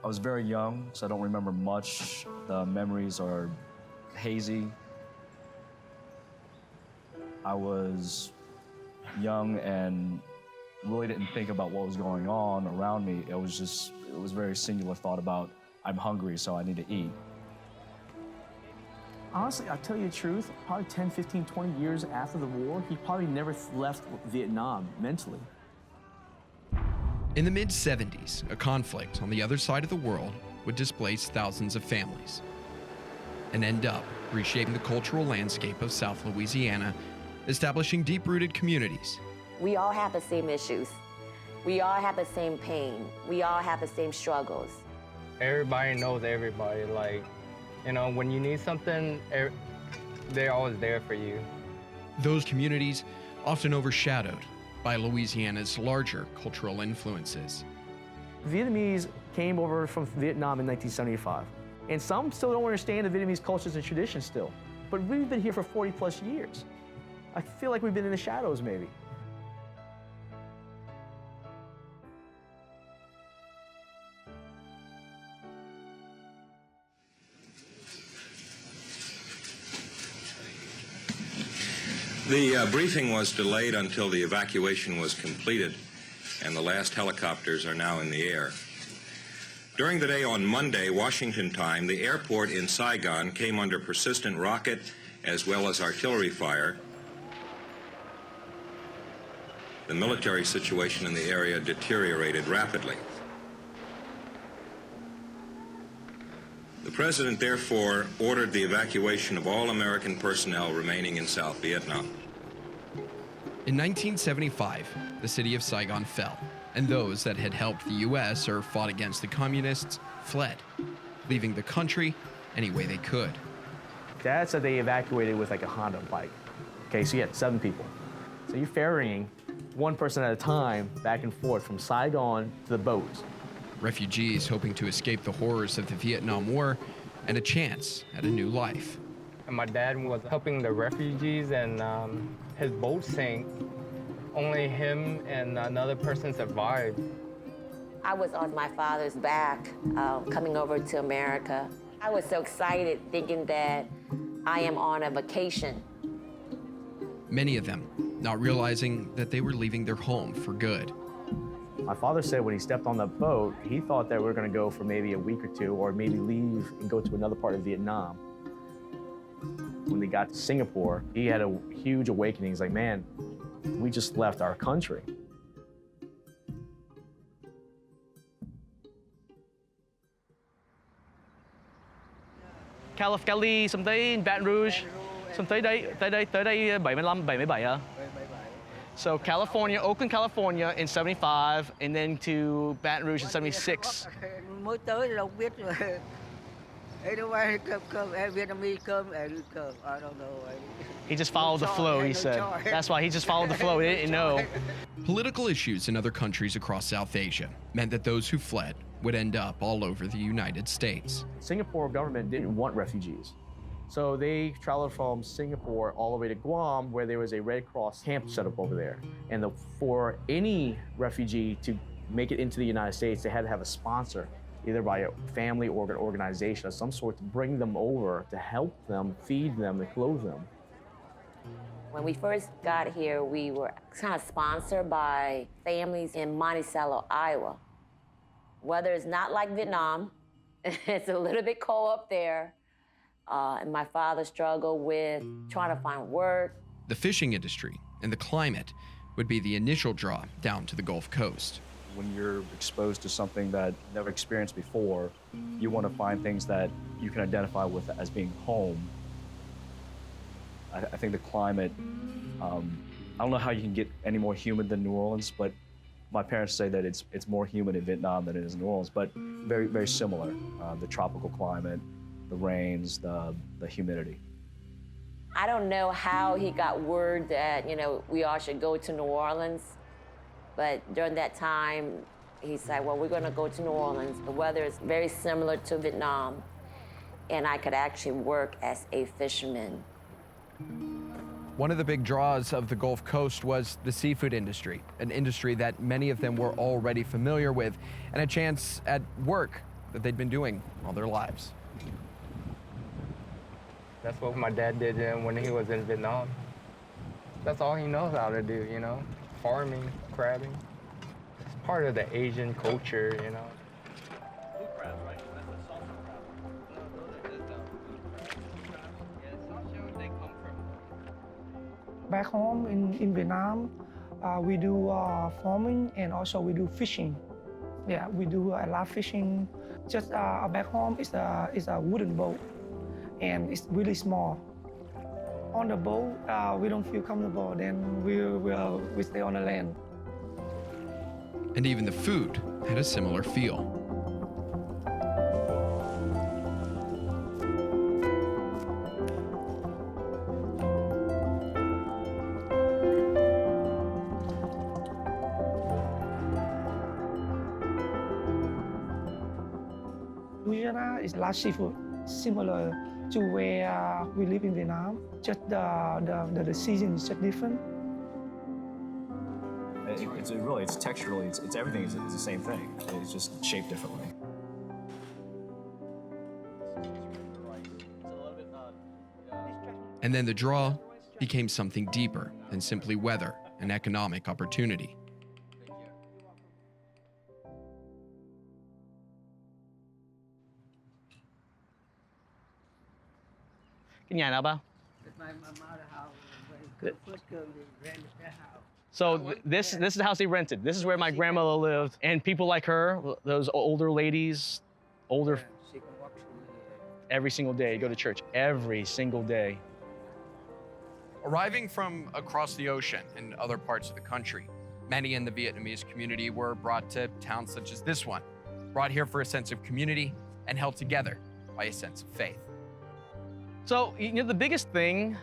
I was very young, so I don't remember much. The memories are hazy. I was young and really didn't think about what was going on around me. It was very singular thought about, I'm hungry, so I need to eat. Honestly, I'll tell you the truth, probably 10, 15, 20 years after the war, he probably never left Vietnam mentally. In the mid-70s, a conflict on the other side of the world would displace thousands of families and end up reshaping the cultural landscape of South Louisiana, establishing deep-rooted communities. We all have the same issues. We all have the same pain. We all have the same struggles. Everybody knows everybody. Like, you know, when you need something, they're always there for you. Those communities often overshadowed by Louisiana's larger cultural influences. Vietnamese came over from Vietnam in 1975, and some still don't understand the Vietnamese cultures and traditions still. But we've been here for 40 plus years. I feel like we've been in the shadows maybe. The briefing was delayed until the evacuation was completed, and the last helicopters are now in the air. During the day on Monday, Washington time, the airport in Saigon came under persistent rocket as well as artillery fire. The military situation in the area deteriorated rapidly. The President, therefore, ordered the evacuation of all American personnel remaining in South Vietnam. In 1975, the city of Saigon fell, and those that had helped the U.S. or fought against the communists fled, leaving the country any way they could. Dad said they evacuated with like a Honda bike. Okay, so you had 7 people. So you're ferrying one person at a time back and forth from Saigon to the boats. Refugees hoping to escape the horrors of the Vietnam War and a chance at a new life. And my dad was helping the refugees, and his boat sank. Only him and another person survived. I was on my father's back coming over to America. I was so excited thinking that I am on a vacation. Many of them not realizing that they were leaving their home for good. My father said when he stepped on the boat, he thought that we were going to go for maybe a week or 2 or maybe leave and go to another part of Vietnam. When they got to Singapore, he had a huge awakening. He's like, man, we just left our country. Cali, xong tới Baton Rouge, xong tới đây 75, 77 à? So California, Oakland, California in 75, and then to Baton Rouge in 76. Mới tới đâu biết rồi. Anyway, Vietnamese come, I don't know. He just followed the flow, he said. That's why he just followed the flow, he didn't know. Political issues in other countries across South Asia meant that those who fled would end up all over the United States. Singapore government didn't want refugees. So they traveled from Singapore all the way to Guam, where there was a Red Cross camp set up over there. And for any refugee to make it into the United States, they had to have a sponsor, either by a family or an organization of some sort, to bring them over, to help them, feed them, and clothe them. When we first got here, we were kind of sponsored by families in Monticello, Iowa. Weather is not like Vietnam. It's a little bit cold up there. And my father struggled with trying to find work. The fishing industry and the climate would be the initial draw down to the Gulf Coast. When you're exposed to something that you've never experienced before, you want to find things that you can identify with as being home. I think the climate, I don't know how you can get any more humid than New Orleans, but my parents say that it's more humid in Vietnam than it is in New Orleans, but very, very similar. The tropical climate, the rains, the humidity. I don't know how he got word that, you know, we all should go to New Orleans. But during that time, he said, well, we're going to go to New Orleans. The weather is very similar to Vietnam, and I could actually work as a fisherman. One of the big draws of the Gulf Coast was the seafood industry, an industry that many of them were already familiar with, and a chance at work that they'd been doing all their lives. That's what my dad did when he was in Vietnam. That's all he knows how to do, you know? Farming, crabbing. It's part of the Asian culture, you know? Blue crabs, right? That's a salsa crab. They come from. Back home in Vietnam, we do farming and also we do fishing. Yeah, we do a lot of fishing. Just back home is a wooden boat, and it's really small. On the boat, we don't feel comfortable. Then we stay on the land. And even the food had a similar feel. Louisiana is large seafood, similar to where we live in Vietnam. Just the season is just different. It's texturally, it's everything is the same thing. It's just shaped differently. And then the draw became something deeper than simply weather and economic opportunity. Cái nhà nào ba? My mother house. When first come, they rent their house. So this is the house he rented. This is where my grandmother lived. And people like her, those older ladies, She can walk through every single day, go to church every single day. Arriving from across the ocean and other parts of the country, many in the Vietnamese community were brought to towns such as this one, brought here for a sense of community and held together by a sense of faith. So, you know, the biggest thing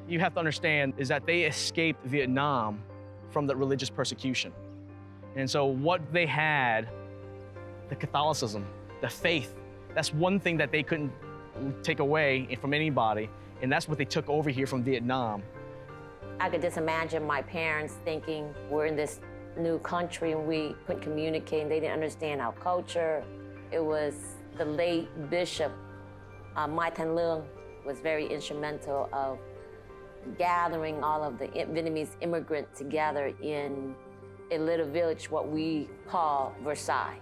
you have to understand is that they escaped Vietnam from the religious persecution. And so what they had, the Catholicism, the faith, that's one thing that they couldn't take away from anybody, and that's what they took over here from Vietnam. I could just imagine my parents thinking we're in this new country and we couldn't communicate and they didn't understand our culture. It was the late Bishop Mai Thanh Lương was very instrumental of gathering all of the Vietnamese immigrants together in a little village, what we call Versailles.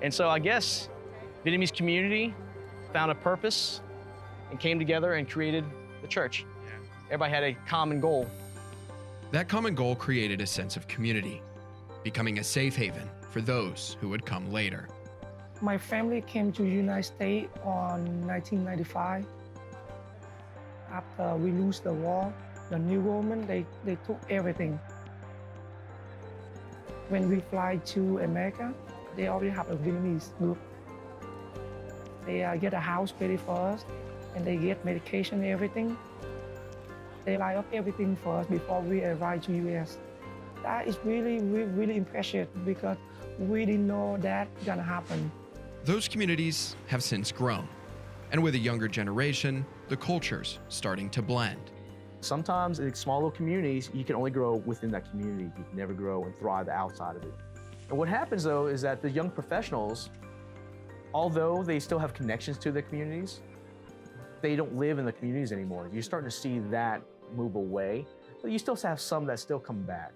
And so I guess Vietnamese community found a purpose and came together and created the church. Everybody had a common goal. That common goal created a sense of community, becoming a safe haven for those who would come later. My family came to the United States on 1995. After we lose the war, the new government, they took everything. When we fly to America, they already have a Vietnamese group. They get a house ready for us, and they get medication and everything. They buy up everything for us before we arrive to US. That is really impressive because we didn't know that gonna happen. Those communities have since grown, and with a younger generation, the culture's starting to blend. Sometimes in small little communities, you can only grow within that community. You can never grow and thrive outside of it. And what happens though is that the young professionals, although they still have connections to their communities, they don't live in the communities anymore. You're starting to see that move away, but you still have some that still come back.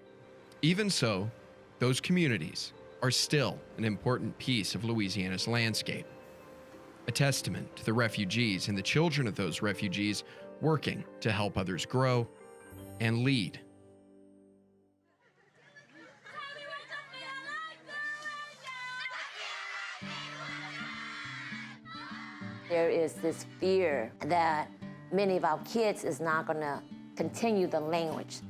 Even so, those communities are still an important piece of Louisiana's landscape. A testament to the refugees and the children of those refugees working to help others grow and lead. There is this fear that many of our kids is not gonna continue the language.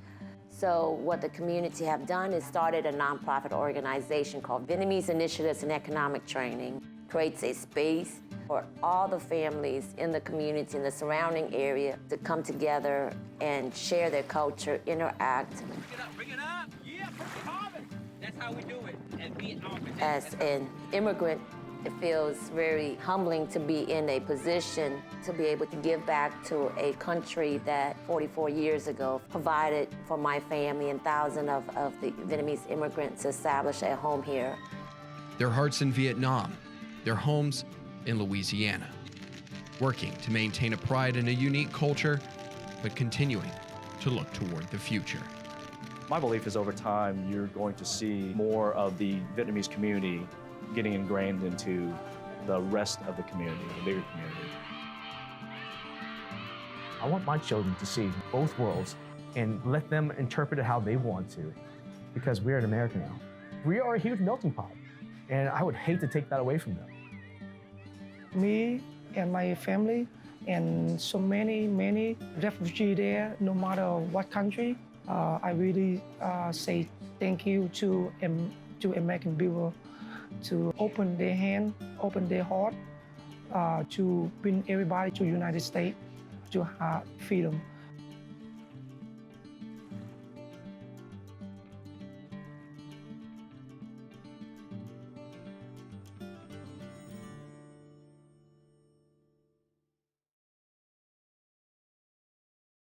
So what the community have done is started a nonprofit organization called Vietnamese Initiatives in Economic Training. Creates a space for all the families in the community, in the surrounding area, to come together and share their culture, interact. Bring it up. Yeah, that's how we do it. As an immigrant, it feels very humbling to be in a position to be able to give back to a country that 44 years ago provided for my family and thousands of the Vietnamese immigrants to establish a home here. Their hearts in Vietnam their homes in Louisiana, working to maintain a pride in a unique culture, but continuing to look toward the future. My belief is over time, you're going to see more of the Vietnamese community getting ingrained into the rest of the community, the bigger community. I want my children to see both worlds and let them interpret it how they want to, because we're in America now. We are a huge melting pot, and I would hate to take that away from them. Me and my family and so many refugees there, no matter what country, I really say thank you to American people to open their hand, open their heart, to bring everybody to United States to have freedom.